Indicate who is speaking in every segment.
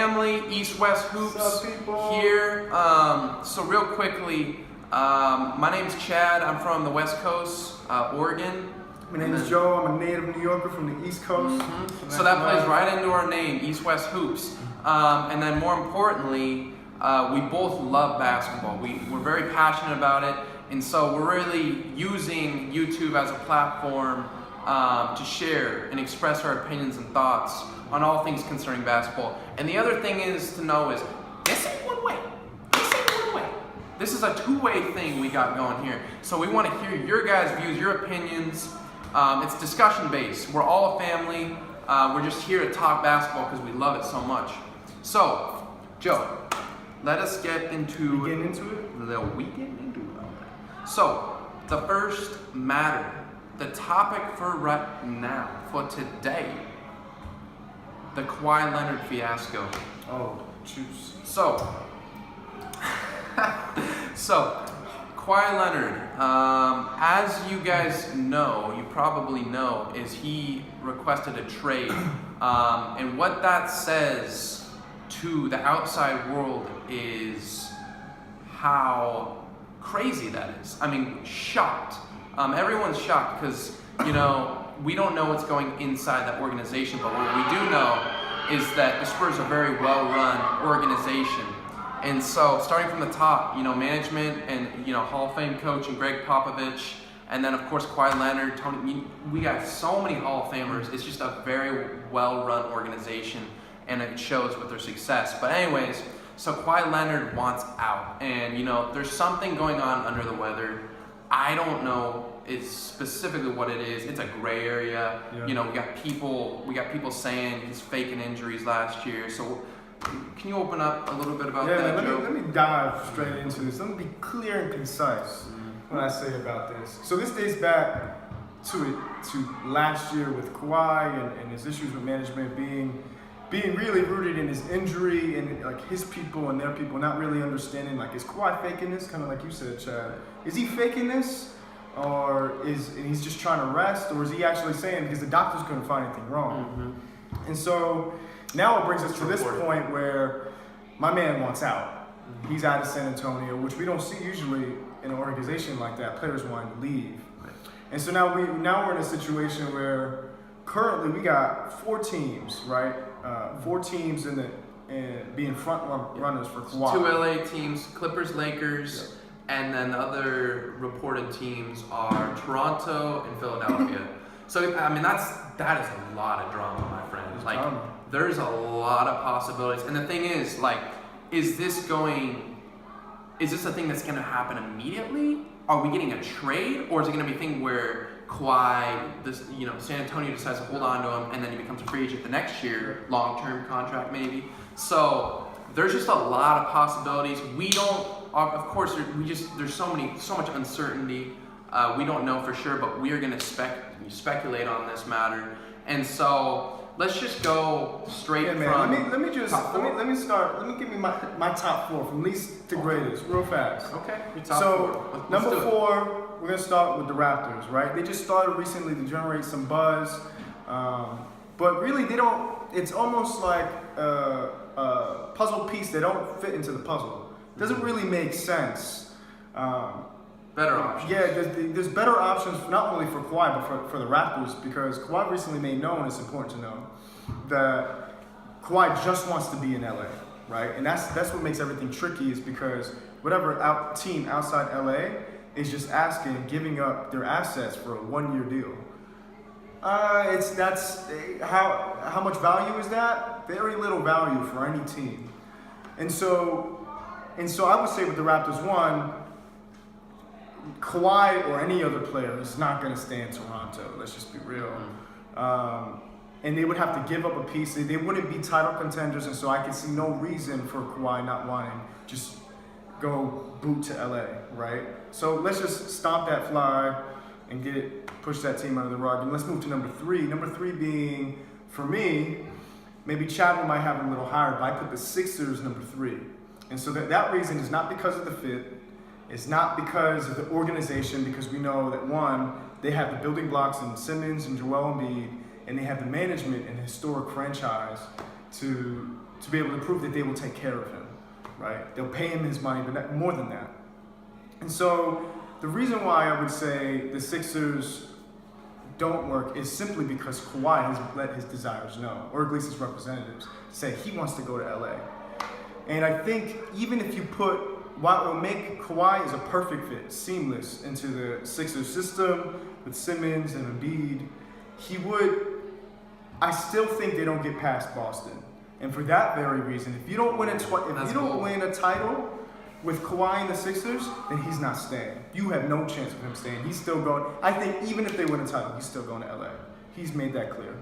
Speaker 1: family, East-West Hoops
Speaker 2: What's up, people?
Speaker 1: here. So real quickly, my name's Chad. I'm from the West Coast, Oregon.
Speaker 2: My name is Joe. I'm a native New Yorker from the East Coast.
Speaker 1: So that plays right into our name, East-West Hoops. And then more importantly, we both love basketball. We're very passionate about it. And so we're really using YouTube as a platform to share and express our opinions and thoughts on all things concerning basketball. And the other thing is to know is, this ain't one way. This ain't one way. This is a two-way thing we got going here. So we want to hear your guys' views, your opinions. It's discussion-based. We're all a family. We're just here to talk basketball because we love it so much. So, Joe, let us get into
Speaker 2: We getting into it?
Speaker 1: We get into it. So, the first matter, the topic for right now, for today, the Kawhi Leonard fiasco.
Speaker 2: Oh, choose.
Speaker 1: So, Kawhi Leonard, as you guys know, you probably know, is he requested a trade. And what that says to the outside world is how crazy that is. I mean, shocked. Everyone's shocked because, we don't know what's going inside that organization, but what we do know is that the Spurs are a very well-run organization. And so, starting from the top, management and, Hall of Fame coach and Greg Popovich, and then, of course, Kawhi Leonard, Tony, we got so many Hall of Famers. It's just a very well-run organization, and it shows with their success. But anyways, so Kawhi Leonard wants out, and, there's something going on under the weather. I don't know it's specifically what it is. It's a gray area. Yeah. We got people saying he's faking injuries last year. So can you open up a little bit about that, Joe?
Speaker 2: Let me dive straight into this. Let me be clear and concise when I say about this. So this dates back to last year with Kawhi and his issues with management being really rooted in his injury and like his people and their people not really understanding, like, is Kawhi faking this? Kind of like you said, Chad. Is he faking this? Or he's just trying to rest? Or is he actually saying, because the doctors couldn't find anything wrong? Mm-hmm. And so now it brings us to this point where my man wants out. Mm-hmm. He's out of San Antonio, which we don't see usually in an organization like that. Players wanting to leave. Right. And so now we're in a situation where currently we got 4 teams, right? 4 teams being front runners for Kawhi.
Speaker 1: 2 LA teams, Clippers, Lakers, and then the other reported teams are Toronto and Philadelphia. So I mean that is a lot of drama, my friend. There's a lot of possibilities. And the thing is, is this a thing that's gonna happen immediately? Are we getting a trade, or is it gonna be a thing where Kawhi, San Antonio decides to hold on to him, and then he becomes a free agent the next year, long-term contract maybe. So there's just a lot of possibilities. We don't, of course, there's so much uncertainty. We don't know for sure, but we are going to speculate on this matter. And so let's just go straight from.
Speaker 2: Let me start. Let me give me my top 4 from least to greatest, real fast.
Speaker 1: Okay.
Speaker 2: So number 4. We're going to start with the Raptors, right? They just started recently to generate some buzz. But really, it's almost like a puzzle piece. They don't fit into the puzzle. It doesn't really make sense.
Speaker 1: Better options.
Speaker 2: Yeah, there's better options, not only for Kawhi, but for the Raptors, because Kawhi recently made known, it's important to know, that Kawhi just wants to be in LA, right? And that's what makes everything tricky, is because whatever team outside LA is just giving up their assets for a 1-year deal. How much value is that? Very little value for any team. And so I would say with the Raptors, one, Kawhi or any other player is not going to stay in Toronto. Let's just be real. And they would have to give up a piece. They wouldn't be title contenders, and so I can see no reason for Kawhi not wanting just go boot to LA, right? So let's just stomp that fly and push that team under the rug. And let's move to number 3. Number 3 being, for me, maybe Chapman might have a little higher, but I put the Sixers number 3. And so that reason is not because of the fit. It's not because of the organization, because we know that, one, they have the building blocks in Simmons and Joel Embiid, and they have the management and historic franchise to to be able to prove that they will take care of him, right? They'll pay him his money, but more than that. And so the reason why I would say the Sixers don't work is simply because Kawhi has let his desires know, or at least his representatives say he wants to go to LA. And I think even if you put, what will make Kawhi is a perfect fit, seamless into the Sixers system with Simmons and Embiid, I still think they don't get past Boston. And for that very reason, if you don't win a title with Kawhi and the Sixers, then he's not staying. You have no chance of him staying. He's still going. I think even if they win a title, he's still going to LA. He's made that clear.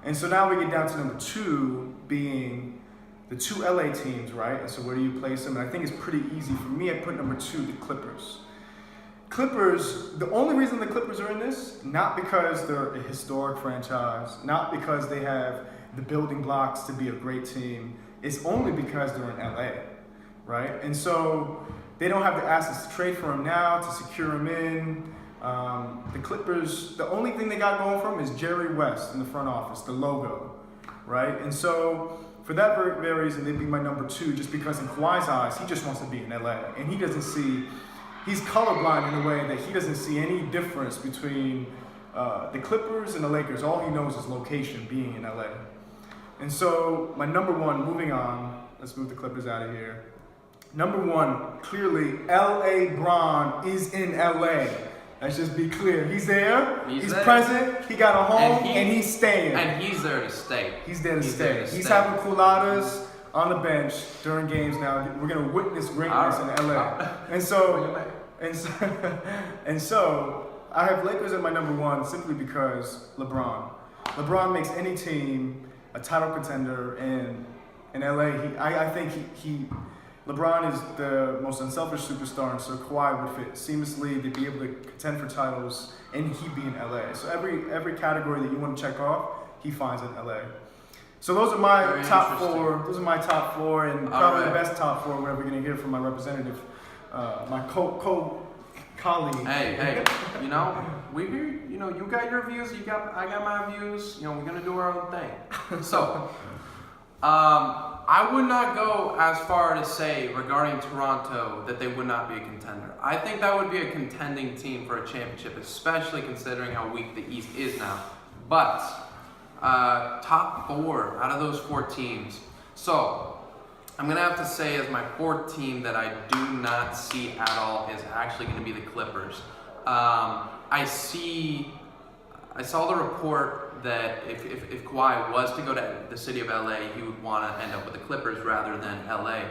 Speaker 2: And so now we get down to number 2, being the 2 LA teams, right? And so where do you place them? And I think it's pretty easy. For me, I put number 2, the Clippers. Clippers, the only reason the Clippers are in this, not because they're a historic franchise, not because they have the building blocks to be a great team, it's only because they're in LA, right? And so they don't have the assets to trade for him now, to secure him in. The Clippers, the only thing they got going for him is Jerry West in the front office, the logo, right? And so for that very reason, they'd be my number 2, just because in Kawhi's eyes, he just wants to be in LA. And he's colorblind in a way that he doesn't see any difference between the Clippers and the Lakers. All he knows is location, being in LA. And so my number 1, moving on, let's move the Clippers out of here. Number 1, clearly, LA Bron is in LA. Let's just be clear. He's there. He's there. Present. He got a home, and he's staying.
Speaker 1: And he's there to stay.
Speaker 2: He's there to stay. He's having coladas on the bench during games now. We're gonna witness greatness in LA. And so I have Lakers at my number 1 simply because LeBron. LeBron makes any team a title contender, and in LA, I think LeBron is the most unselfish superstar, and so Kawhi would fit seamlessly to be able to contend for titles, and he'd be in LA. So every category that you want to check off, he finds in LA. So those are my top 4. Those are my top 4, and probably the best top 4. Whatever you're gonna hear from my representative, my colleague.
Speaker 1: Hey, we hear. You got your views. I got my views. We're gonna do our own thing. So, I would not go as far to say regarding Toronto that they would not be a contender. I think that would be a contending team for a championship, especially considering how weak the East is now. But top 4 out of those 4 teams. So I'm gonna have to say as my 4th team that I do not see at all is actually gonna be the Clippers. I saw the report that if Kawhi was to go to the city of LA, he would want to end up with the Clippers rather than LA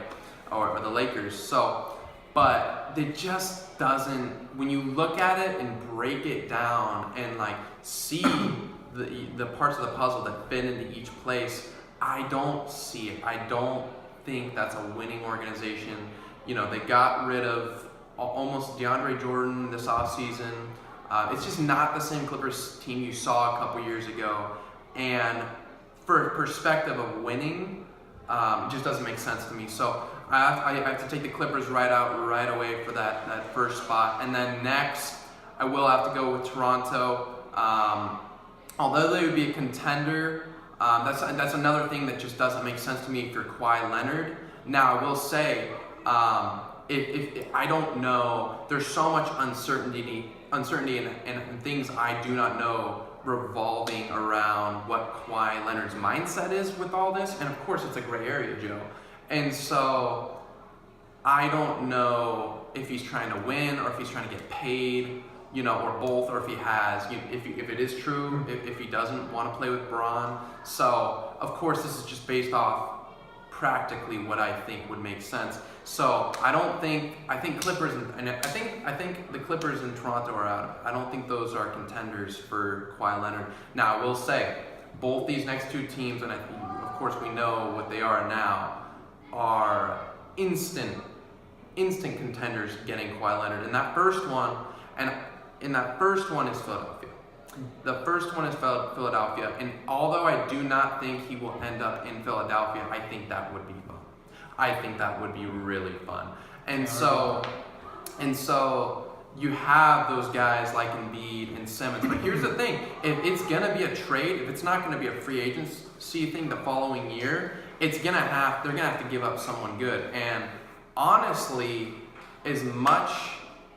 Speaker 1: or the Lakers. So, but it just doesn't, when you look at it and break it down and see the parts of the puzzle that fit into each place, I don't see it. I don't think that's a winning organization. They got rid of almost DeAndre Jordan this offseason. It's just not the same Clippers team you saw a couple years ago. And for perspective of winning, it just doesn't make sense to me. So I have to take the Clippers right away for that first spot. And then next, I will have to go with Toronto. Although they would be a contender, that's another thing that just doesn't make sense to me if you're Kawhi Leonard. Now, I will say, if I don't know, there's so much uncertainty and things I do not know revolving around what Kawhi Leonard's mindset is with all this. And of course, it's a gray area, Joe. And so I don't know if he's trying to win or if he's trying to get paid, or both, or if he has, if it is true, if he doesn't want to play with Braun. So of course, this is just based off practically what I think would make sense. So I think Clippers and I think the Clippers and Toronto are out. I don't think those are contenders for Kawhi Leonard. Now I will say both these next 2 teams, and of course we know what they are now, are instant contenders getting Kawhi Leonard. And that first one is Philadelphia. The first one is Philadelphia, and although I do not think he will end up in Philadelphia, I think that would be fun. I think that would be really fun. And so you have those guys like Embiid and Simmons. But here's the thing, if it's gonna be a trade, if it's not gonna be a free agency thing the following year, they're gonna have to give up someone good. And honestly, as much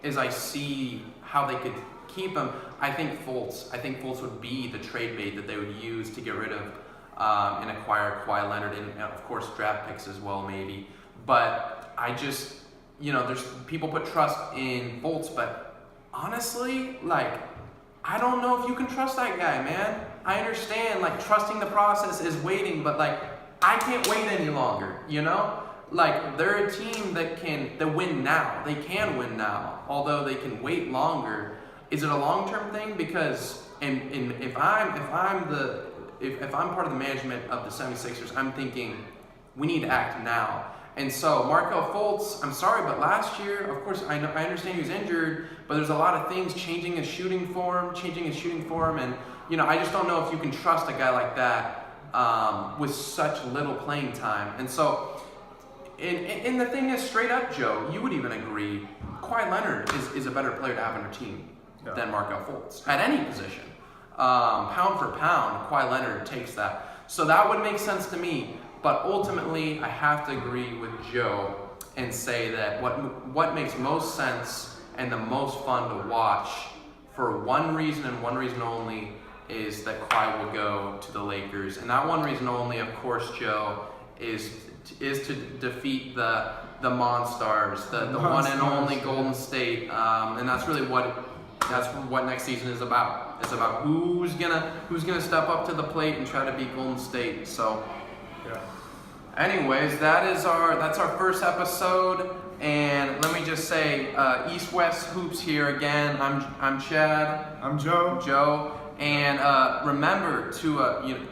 Speaker 1: as I see how they could keep him, I think Fultz would be the trade bait that they would use to get rid of and acquire Kawhi Leonard, and of course draft picks as well maybe. But I just, there's people put trust in Fultz, but honestly, like, I don't know if you can trust that guy, man. I understand, like, trusting the process is waiting, but like, I can't wait any longer, Like, they're a team that win now. They can win now, although they can wait longer. Is it a long-term thing? Because if I'm part of the management of the 76ers, I'm thinking we need to act now. And so Markelle Fultz, I'm sorry, but last year, of course, I understand he was injured, but there's a lot of things changing his shooting form, and I just don't know if you can trust a guy like that with such little playing time. And so, and the thing is, straight up, Joe, you would even agree, Kawhi Leonard is a better player to have on your team than Markelle Fultz at any position. Pound for pound, Kawhi Leonard takes that. So that would make sense to me. But ultimately, I have to agree with Joe and say that what makes most sense and the most fun to watch, for one reason and one reason only, is that Kawhi will go to the Lakers. And that one reason only, of course, Joe, is to defeat the Monstars, the one and only Golden State. And that's really what next season is about. It's about who's gonna step up to the plate and try to beat Golden State. So.
Speaker 2: Yeah.
Speaker 1: Anyways, that's our first episode, and let me just say, East West Hoops here again. I'm Chad.
Speaker 2: I'm Joe.
Speaker 1: And remember to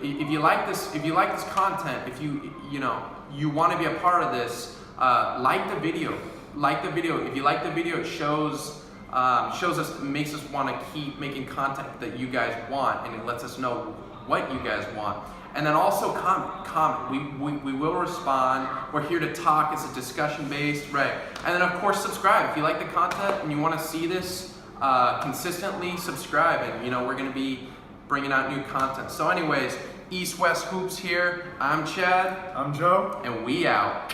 Speaker 1: if you like this content, if you want to be a part of this, like the video. If you like the video, it shows us, makes us want to keep making content that you guys want, and it lets us know what you guys want. And then also comment. We will respond. We're here to talk. It's a discussion based, right? And then of course subscribe. If you like the content and you want to see this consistently, subscribe. And we're going to be bringing out new content. So anyways, East West Hoops here. I'm Chad.
Speaker 2: I'm Joe.
Speaker 1: And we out.